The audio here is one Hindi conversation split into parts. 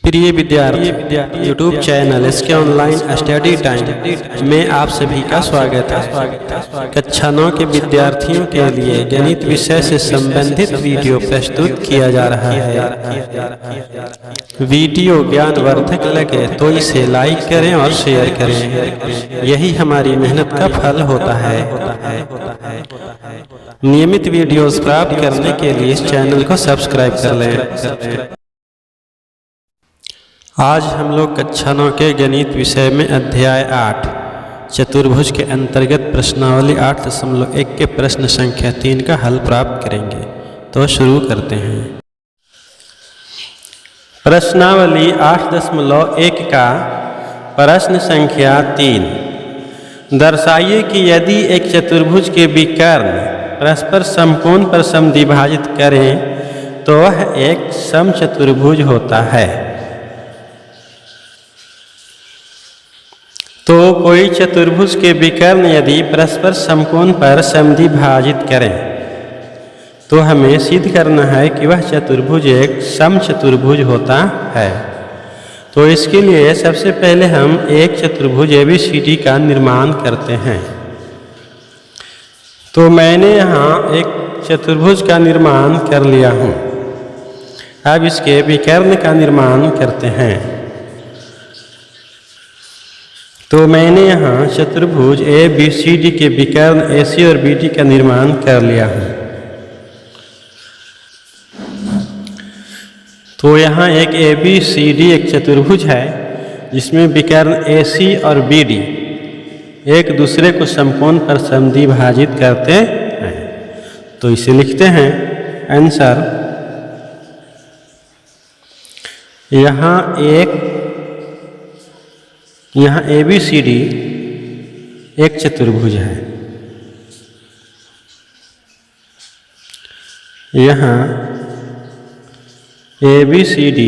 प्रिय विद्यार्थी यूट्यूब चैनल इसके ऑनलाइन स्टडी टाइम में आप सभी का स्वागत है। कक्षा 9 के विद्यार्थियों के लिए गणित विषय से संबंधित वीडियो प्रस्तुत किया जा रहा है। वीडियो ज्ञानवर्धक लगे तो इसे लाइक करें और शेयर करें, यही हमारी मेहनत का फल होता है। नियमित वीडियोस प्राप्त करने के लिए इस चैनल को सब्सक्राइब कर लें। आज हम लोग कक्षा 9 के गणित विषय में अध्याय 8 चतुर्भुज के अंतर्गत प्रश्नावली 8.1 के प्रश्न संख्या 3 का हल प्राप्त करेंगे। तो शुरू करते हैं। प्रश्नावली 8.1 का प्रश्न संख्या 3, दर्शाइए कि यदि एक चतुर्भुज के विकर्ण परस्पर समकोण पर समद्विभाजित करें तो वह एक समचतुर्भुज होता है। तो कोई चतुर्भुज के विकर्ण यदि परस्पर समकोण पर समद्विभाजित करें तो हमें सिद्ध करना है कि वह चतुर्भुज एक समचतुर्भुज होता है। तो इसके लिए सबसे पहले हम एक चतुर्भुज ABCD का निर्माण करते हैं। तो मैंने यहाँ एक चतुर्भुज का निर्माण कर लिया हूँ। अब इसके विकर्ण का निर्माण करते हैं। तो मैंने यहाँ चतुर्भुज ABCD के विकर्ण AC और BD का निर्माण कर लिया हूँ। तो यहाँ एक ABCD एक चतुर्भुज है जिसमें विकर्ण AC और BD एक दूसरे को समकोण पर समद्विभाजित करते हैं। तो इसे लिखते हैं आंसर। यहाँ ABCD एक चतुर्भुज है। यहाँ ABCD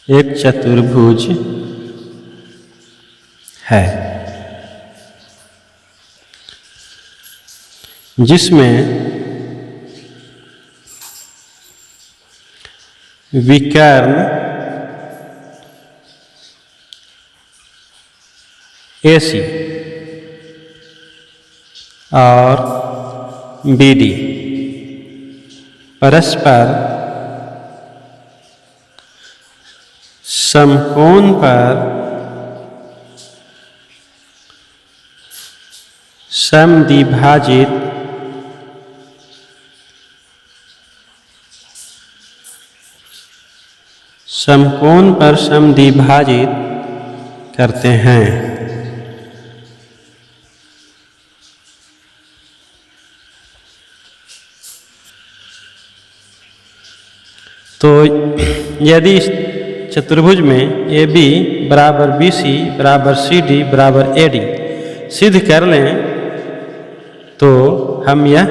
एक चतुर्भुज है जिसमें विकर्ण AC और BD परस्पर समकोण पर समद्विभाजित करते हैं। तो यदि इस चतुर्भुज में AB बराबर BC बराबर CD बराबर AD सिद्ध कर लें तो हम यह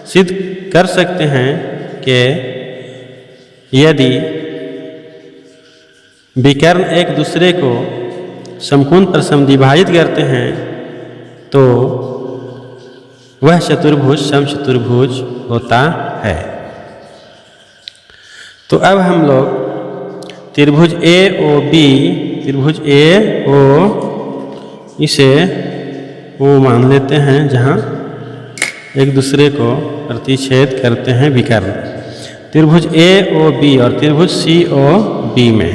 सिद्ध कर सकते हैं कि यदि विकर्ण एक दूसरे को समकोण पर समद्विभाजित करते हैं तो वह चतुर्भुज समचतुर्भुज होता है। तो अब हम लोग त्रिभुज AOB इसे वो मान लेते हैं जहाँ एक दूसरे को प्रतिच्छेद करते हैं विकर्ण। त्रिभुज AOB और त्रिभुज COB में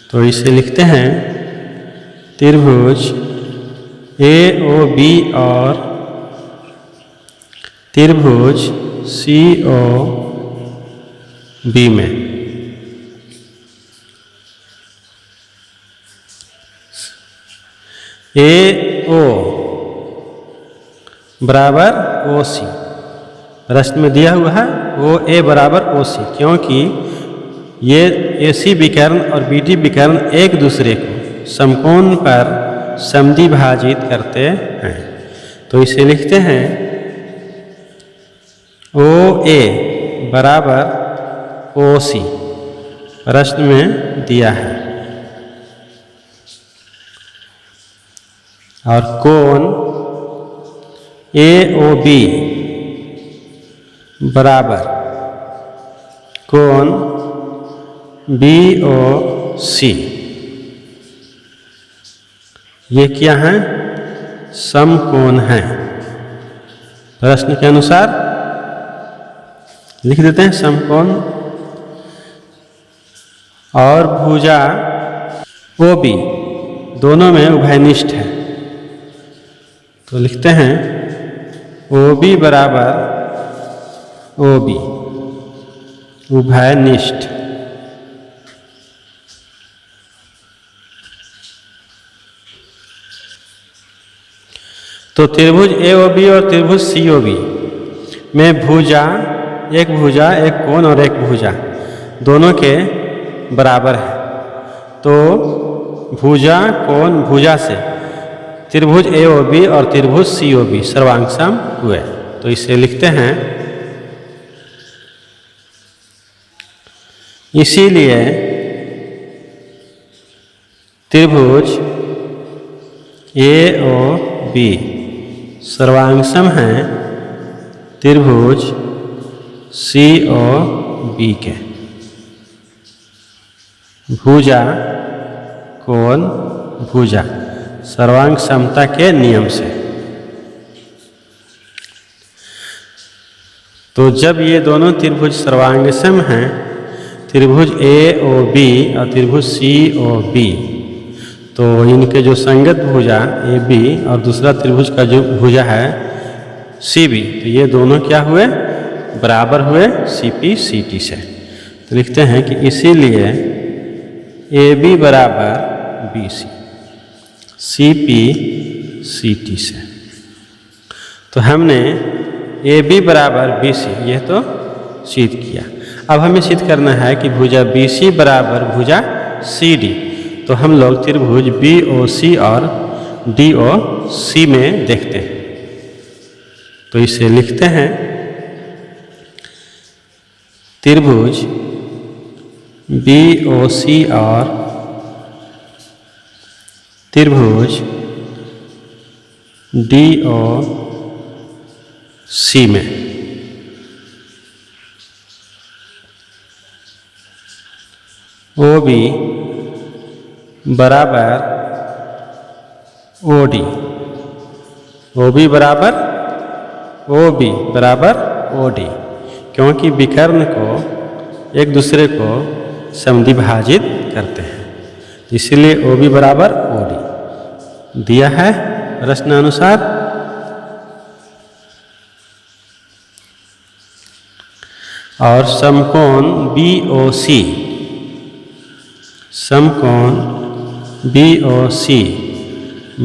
तो इसे लिखते हैं त्रिभुज AOB और त्रिभुज COB में AO बराबर OC प्रश्न में दिया हुआ है OA बराबर OC, क्योंकि ये AC विकर्ण और BD विकर्ण एक दूसरे को समकोण पर समद्विभाजित करते हैं। तो इसे लिखते हैं OA बराबर OC प्रश्न में दिया है और कोण AOB बराबर कोण BOC, ये क्या है? समकोण है। प्रश्न के अनुसार लिख देते हैं समकोण। और भुजा OB दोनों में उभयनिष्ठ है, तो लिखते हैं OB बराबर OB, उभयनिष्ठ। तो त्रिभुज AOB और त्रिभुज COB में भुजा, एक कोण और एक भुजा दोनों के बराबर है। तो भुजा कोण भुजा से त्रिभुज AOB और त्रिभुज COB सर्वांग सम हुए। तो इसे लिखते हैं, इसीलिए त्रिभुज AOB सर्वांग सम है त्रिभुज COB के। भुजा कोण भुजा सर्वांग समता के नियम से। तो जब ये दोनों त्रिभुज सर्वांग सम हैं, त्रिभुज AOB और त्रिभुज COB, तो इनके जो संगत भुजा AB और दूसरा त्रिभुज का जो भुजा है CB, तो ये दोनों क्या हुए? बराबर हुए CP CT से। तो लिखते हैं कि इसीलिए AB बराबर BC CP CT से। तो हमने AB बराबर BC यह तो सिद्ध किया। अब हमें सिद्ध करना है कि भुजा BC बराबर भुजा CD। तो हम लोग त्रिभुज BOC और DOC में देखते हैं। तो इसे लिखते हैं, त्रिभुज BOC और त्रिभुज DOC में OB बराबर OD, OB बराबर OB बराबर OD, क्योंकि विकर्ण को एक दूसरे को समद्विभाजित करते हैं, इसलिए OB बराबर OD दिया है प्रश्न अनुसार। और समकोण BOC, समकोण BOC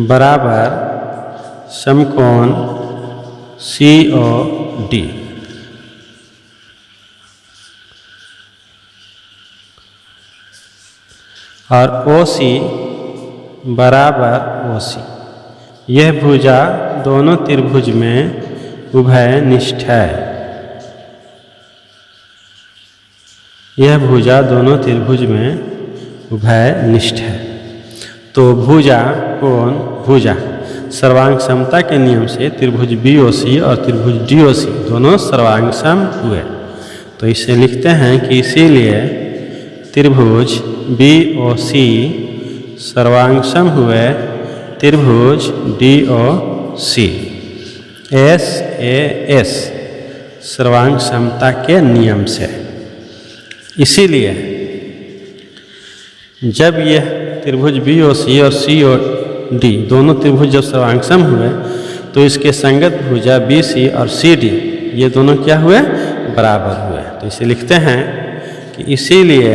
बराबर समकोण COD। और OC बराबर OC, यह भुजा दोनों त्रिभुज में उभयनिष्ठ है। यह भुजा दोनों त्रिभुज में उभयनिष्ठ है। तो भुजा कोण भुजा सर्वांग समता के नियम से त्रिभुज BOC और त्रिभुज DOC दोनों सर्वांग सम हुए। तो इसे लिखते हैं कि इसीलिए त्रिभुज BOC सर्वांग सम हुए त्रिभुज DOC SAS सर्वांग समता के नियम से। इसीलिए जब यह त्रिभुज BOC और COD दोनों त्रिभुज जब सर्वांग सम हुए, तो इसके संगत भुजा BC और CD ये दोनों क्या हुए? बराबर हुए। तो इसे लिखते हैं कि इसीलिए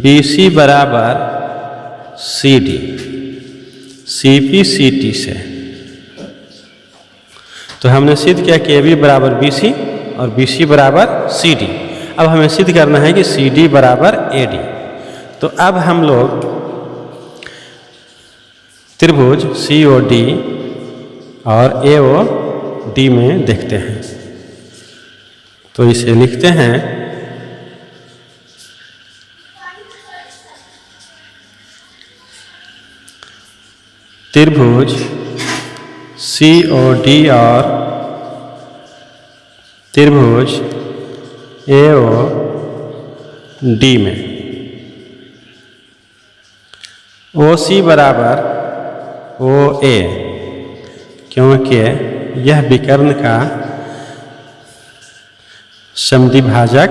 BC बराबर CD CP CT से। तो हमने सिद्ध किया कि AB बराबर BC और BC बराबर CD। अब हमें सिद्ध करना है कि CD बराबर AD। तो अब हम लोग त्रिभुज COD और AOD में देखते हैं। तो इसे लिखते हैं, त्रिभुज COD और त्रिभुज AOD डी में। ओ सी बराबर ओ ए, क्योंकि यह विकर्ण का समद्विभाजक,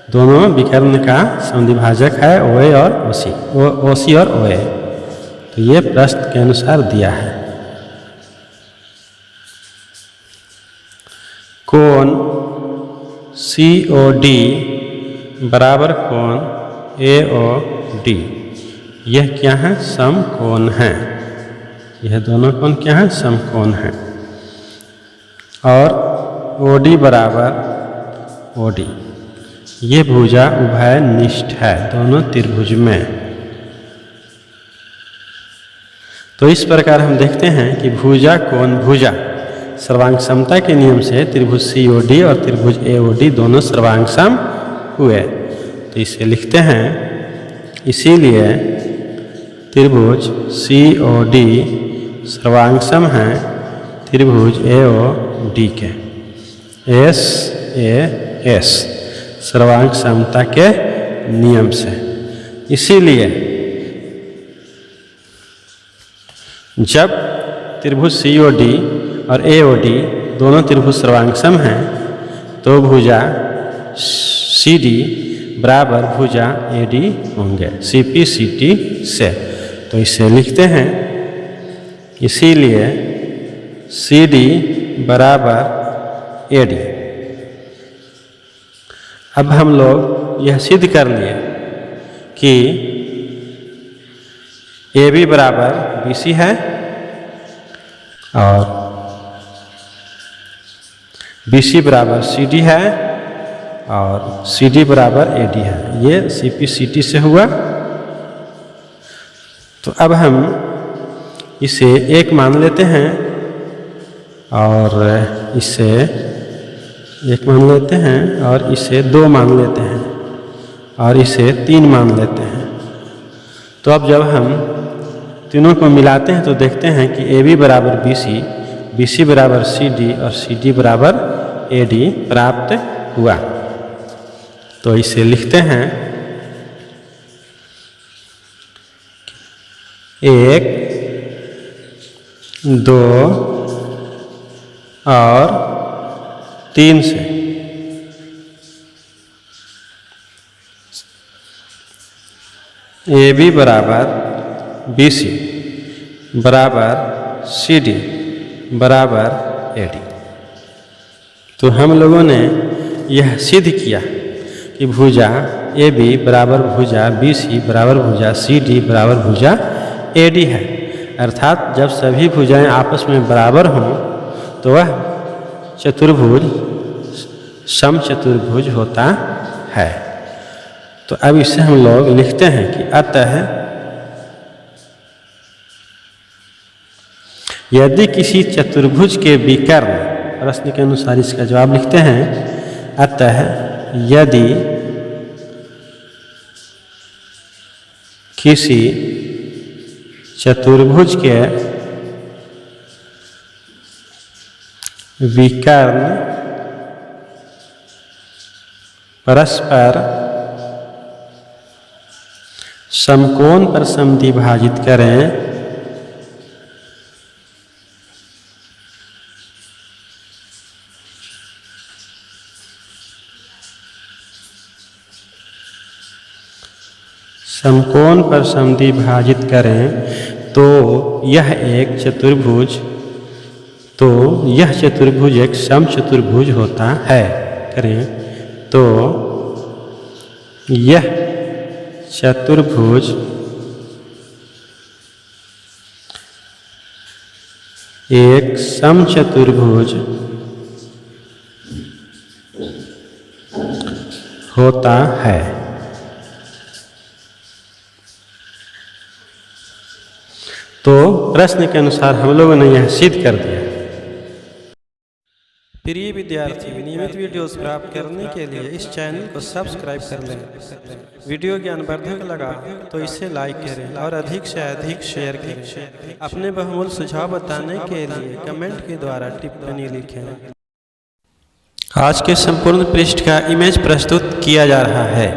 दोनों विकर्ण का समद्विभाजक है ओ ए और ओ सी और ओ ए। तो ये प्रश्न के अनुसार दिया है। कोण COD बराबर कोण AOD, यह क्या है? समकोण है। यह दोनों कोण क्या है? समकोण है। और OD बराबर OD, ये भुजा उभय निष्ठ है दोनों त्रिभुज में। तो इस प्रकार हम देखते हैं कि भुजा कोण भुजा सर्वांग समता के नियम से त्रिभुज COD और त्रिभुज AOD दोनों सर्वांग सम हुए। तो इसे लिखते हैं, इसीलिए त्रिभुज COD सर्वांग सम है त्रिभुज AOD के। SAS सर्वांग समता के नियम से। इसीलिए जब त्रिभुज COD और AOD दोनों त्रिभुज सर्वांग सम हैं तो भुजा CD बराबर भुजा AD होंगे CP CT से। तो इसे लिखते हैं, इसीलिए CD बराबर AD। अब हम लोग यह सिद्ध कर लिए कि AB बराबर BC है और BC बराबर CD है और CD बराबर AD है। ये CP CT से हुआ। तो अब हम इसे 1 मान लेते हैं और इसे 1 मान लेते हैं और इसे 2 मान लेते हैं और इसे 3 मान लेते हैं। तो अब जब हम तीनों को मिलाते हैं तो देखते हैं कि AB बराबर BC, BC बराबर CD और CD बराबर AD प्राप्त हुआ। तो इसे लिखते हैं, 1, 2 और 3 से AB बराबर BC बराबर CD बराबर AD। तो हम लोगों ने यह सिद्ध किया कि भुजा AB बराबर भुजा BC बराबर भुजा CD बराबर भुजा AD है। अर्थात जब सभी भुजाएं आपस में बराबर हों तो वह चतुर्भुज समचतुर्भुज होता है। तो अब इसे हम लोग लिखते हैं कि अतः यदि किसी चतुर्भुज के विकर्ण, प्रश्न के अनुसार इसका जवाब लिखते हैं, अतः यदि किसी चतुर्भुज के विकर्ण परस्पर समकोण पर समद्विभाजित करें समकोण पर समद्विभाजित करें तो यह एक चतुर्भुज, तो यह चतुर्भुज एक समचतुर्भुज होता है। करें तो यह चतुर्भुज एक समचतुर्भुज होता है। तो प्रश्न के अनुसार हम लोगों ने यह सिद्ध कर दिया। प्रिय विद्यार्थी, नियमित वीडियोस प्राप्त करने के लिए इस चैनल को सब्सक्राइब कर लें। वीडियो ज्ञानवर्धक लगा तो इसे लाइक करें और अधिक से अधिक शेयर करें। अपने बहुमूल्य सुझाव बताने के लिए कमेंट के द्वारा टिप्पणी लिखें। आज के संपूर्ण पृष्ठ का इमेज प्रस्तुत किया जा रहा है।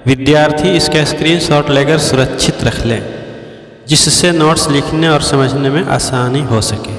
विद्यार्थी इसका स्क्रीनशॉट लेकर सुरक्षित रख लें, जिससे नोट्स लिखने और समझने में आसानी हो सके।